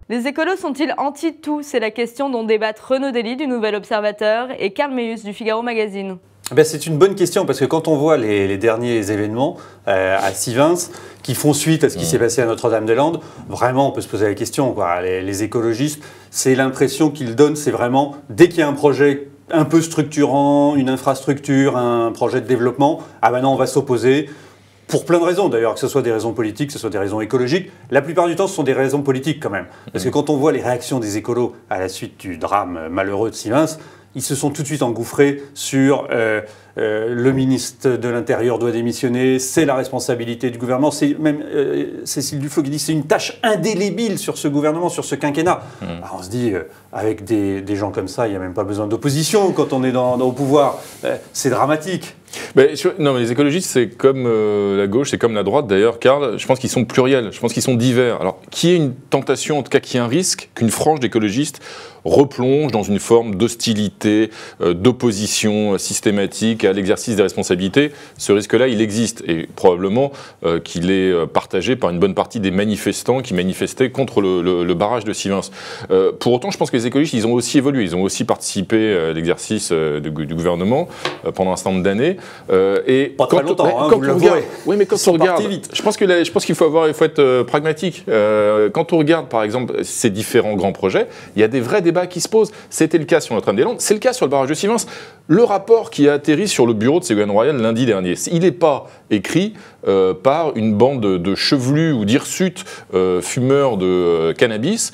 Les écolos sont-ils anti-tout? C'est la question dont débattent Renaud Dely du Nouvel Observateur et Karl Meeus du Figaro Magazine. C'est une bonne question parce que quand on voit les derniers événements à Sivens qui font suite à ce qui s'est passé à Notre-Dame-des-Landes, vraiment on peut se poser la question, quoi. Les écologistes, c'est l'impression qu'ils donnent, c'est vraiment dès qu'il y a un projet un peu structurant, une infrastructure, un projet de développement, ah ben non, on va s'opposer. Pour plein de raisons d'ailleurs, que ce soit des raisons politiques, que ce soit des raisons écologiques. La plupart du temps, ce sont des raisons politiques quand même. Parce que quand on voit les réactions des écolos à la suite du drame malheureux de Sivens, ils se sont tout de suite engouffrés sur le ministre de l'Intérieur doit démissionner, c'est la responsabilité du gouvernement. C'est même Cécile Duflot qui dit que c'est une tâche indélébile sur ce gouvernement, sur ce quinquennat. Alors on se dit, avec des gens comme ça, il n'y a même pas besoin d'opposition quand on est au pouvoir. C'est dramatique. Non, mais les écologistes, c'est comme la gauche, c'est comme la droite d'ailleurs, Karl. Je pense qu'ils sont pluriels, je pense qu'ils sont divers. Alors, qu'il y ait une tentation, en tout cas qu'il y ait un risque qu'une frange d'écologistes replonge dans une forme d'hostilité, d'opposition systématique à l'exercice des responsabilités, ce risque-là, il existe. Et probablement qu'il est partagé par une bonne partie des manifestants qui manifestaient contre le barrage de Sivens. Pour autant, je pense que les écologistes, ils ont aussi évolué. Ils ont aussi participé à l'exercice du gouvernement pendant un certain nombre d'années. Et pas très longtemps, vous l'avouerez. Oui, mais quand on regarde, je pense qu'il faut être pragmatique. Quand on regarde, par exemple, ces différents grands projets, il y a des vrais débats qui se posent. C'était le cas sur Notre-Dame-des-Landes, c'est le cas sur le barrage de Sivens. Le rapport qui a atterri sur le bureau de Ségolène Royal lundi dernier, il n'est pas écrit par une bande de chevelus ou d'hirsutes fumeurs de cannabis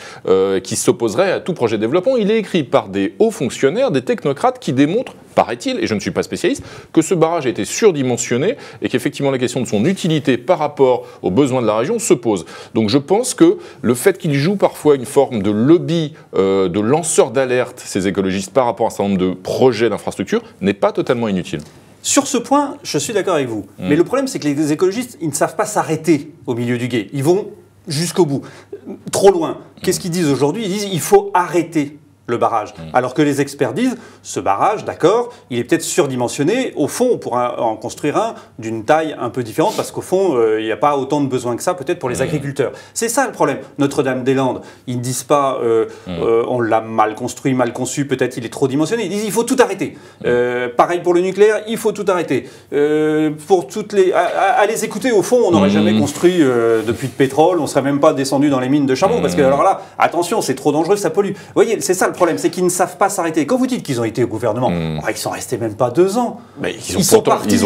qui s'opposeraient à tout projet de développement. Il est écrit par des hauts fonctionnaires, des technocrates qui démontrent, paraît-il, et je ne suis pas spécialiste, que ce barrage a été surdimensionné et qu'effectivement la question de son utilité par rapport aux besoins de la région se pose. Donc je pense que le fait qu'il joue parfois une forme de lobby, de lanceur d'alerte, ces écologistes, par rapport à un certain nombre de projets d'infrastructure, n'est pas totalement inutile. Sur ce point, je suis d'accord avec vous. Mais le problème, c'est que les écologistes, ils ne savent pas s'arrêter au milieu du gué. Ils vont jusqu'au bout, trop loin. Qu'est-ce qu'ils disent aujourd'hui? Ils disent qu'il faut arrêter le barrage. Alors que les experts disent, ce barrage, d'accord, il est peut-être surdimensionné. Au fond, on pourra en construire un d'une taille un peu différente parce qu'au fond, il n'y a pas autant de besoins que ça, peut-être pour les agriculteurs. C'est ça le problème. Notre-Dame-des-Landes, ils ne disent pas, on l'a mal construit, mal conçu, peut-être il est trop dimensionné. Ils disent, il faut tout arrêter. Pareil pour le nucléaire, il faut tout arrêter. Pour toutes les... À les écouter, au fond, on n'aurait jamais construit de puits de pétrole, on ne serait même pas descendu dans les mines de charbon, parce que alors là, attention, c'est trop dangereux, ça pollue. Vous voyez, c'est ça le problème, c'est qu'ils ne savent pas s'arrêter. Quand vous dites qu'ils ont été au gouvernement, ils sont restés même pas 2 ans. Mais ils sont partis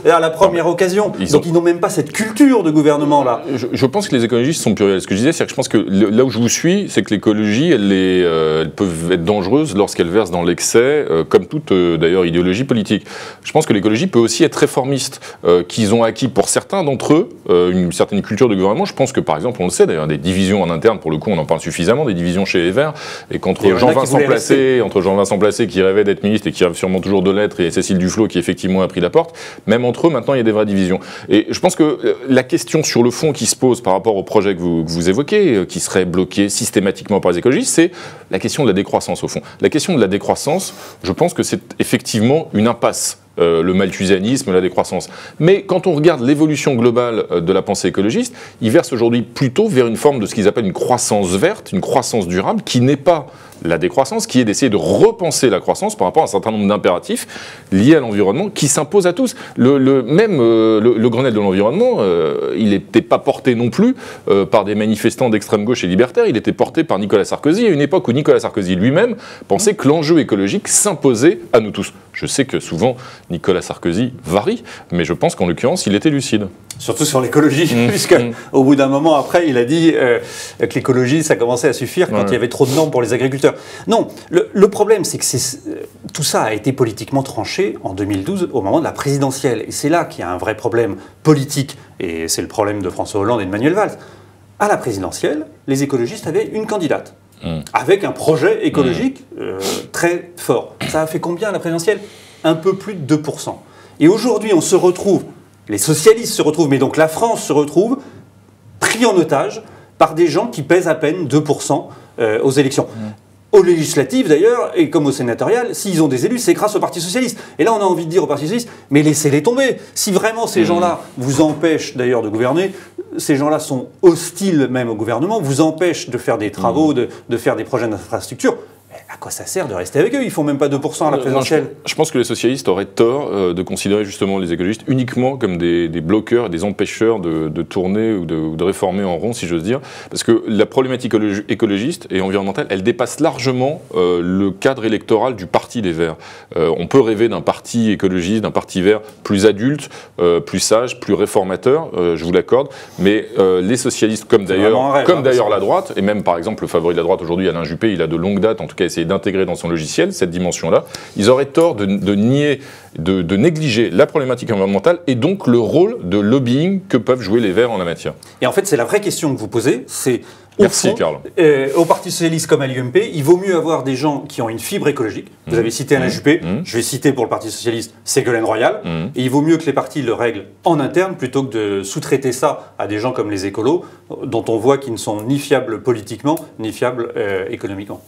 à la première occasion. Donc ils n'ont même pas cette culture de gouvernement là. Je pense que les écologistes sont pluriels. Ce que je disais, c'est que je pense que là où je vous suis, c'est que l'écologie, elles peuvent être dangereuses lorsqu'elles versent dans l'excès, comme toute d'ailleurs idéologie politique. Je pense que l'écologie peut aussi être réformiste, qu'ils ont acquis pour certains d'entre eux une certaine culture de gouvernement. Je pense que par exemple, on le sait d'ailleurs, des divisions en interne, pour le coup on en parle suffisamment, des divisions chez les Verts, et qu'entre Jean-Vincent Placé qui rêvait d'être ministre et qui rêve sûrement toujours de l'être, et Cécile Duflot qui effectivement a pris la porte, même entre eux maintenant il y a des vraies divisions. Et je pense que la question sur le fond qui se pose par rapport au projet que vous évoquez, qui serait bloqué systématiquement par les écologistes, c'est la question de la décroissance au fond. La question de la décroissance, je pense que c'est effectivement une impasse. Le malthusianisme, la décroissance. Mais quand on regarde l'évolution globale de la pensée écologiste, ils versent aujourd'hui plutôt vers une forme de ce qu'ils appellent une croissance verte, une croissance durable, qui n'est pas la décroissance, qui est d'essayer de repenser la croissance par rapport à un certain nombre d'impératifs liés à l'environnement qui s'imposent à tous. Le Grenelle de l'environnement, il n'était pas porté non plus par des manifestants d'extrême gauche et libertaires, il était porté par Nicolas Sarkozy, à une époque où Nicolas Sarkozy lui-même pensait que l'enjeu écologique s'imposait à nous tous. Je sais que souvent Nicolas Sarkozy varie, mais je pense qu'en l'occurrence, il était lucide. Surtout sur l'écologie, puisque au bout d'un moment, après, il a dit que l'écologie, ça commençait à suffire quand il y avait trop de normes pour les agriculteurs. Non, le problème, c'est que tout ça a été politiquement tranché en 2012, au moment de la présidentielle. Et c'est là qu'il y a un vrai problème politique, et c'est le problème de François Hollande et de Manuel Valls. À la présidentielle, les écologistes avaient une candidate, avec un projet écologique très fort. Ça a fait combien à la présidentielle? Un peu plus de 2%. Et aujourd'hui, on se retrouve... Les socialistes se retrouvent, mais donc la France se retrouve pris en otage par des gens qui pèsent à peine 2% aux élections. aux législatives d'ailleurs, et comme aux sénatoriales, s'ils ont des élus, c'est grâce au Parti Socialiste. Et là, on a envie de dire au Parti Socialiste, mais laissez-les tomber. Si vraiment ces gens-là vous empêchent d'ailleurs de gouverner, ces gens-là sont hostiles même au gouvernement, vous empêchent de faire des travaux, de faire des projets d'infrastructure. À quoi ça sert de rester avec eux? Ils font même pas 2% à la présidentielle. Je pense que les socialistes auraient tort de considérer justement les écologistes uniquement comme des bloqueurs, des empêcheurs de tourner ou de réformer en rond, si j'ose dire. Parce que la problématique écologiste et environnementale, elle dépasse largement le cadre électoral du Parti des Verts. On peut rêver d'un parti écologiste, d'un parti vert plus adulte, plus sage, plus réformateur, je vous l'accorde. Mais les socialistes, comme d'ailleurs la droite, et même par exemple le favori de la droite aujourd'hui, Alain Juppé, il a de longue date, en tout cas essayé d'intégrer dans son logiciel cette dimension-là, ils auraient tort de nier, de négliger la problématique environnementale et donc le rôle de lobbying que peuvent jouer les Verts en la matière. Et en fait, c'est la vraie question que vous posez, c'est... Merci, Karl. Au Parti Socialiste comme à l'UMP, il vaut mieux avoir des gens qui ont une fibre écologique. Vous avez cité Alain Juppé, je vais citer pour le Parti Socialiste Ségolène Royal. Et il vaut mieux que les partis le règlent en interne plutôt que de sous-traiter ça à des gens comme les écolos, dont on voit qu'ils ne sont ni fiables politiquement, ni fiables économiquement.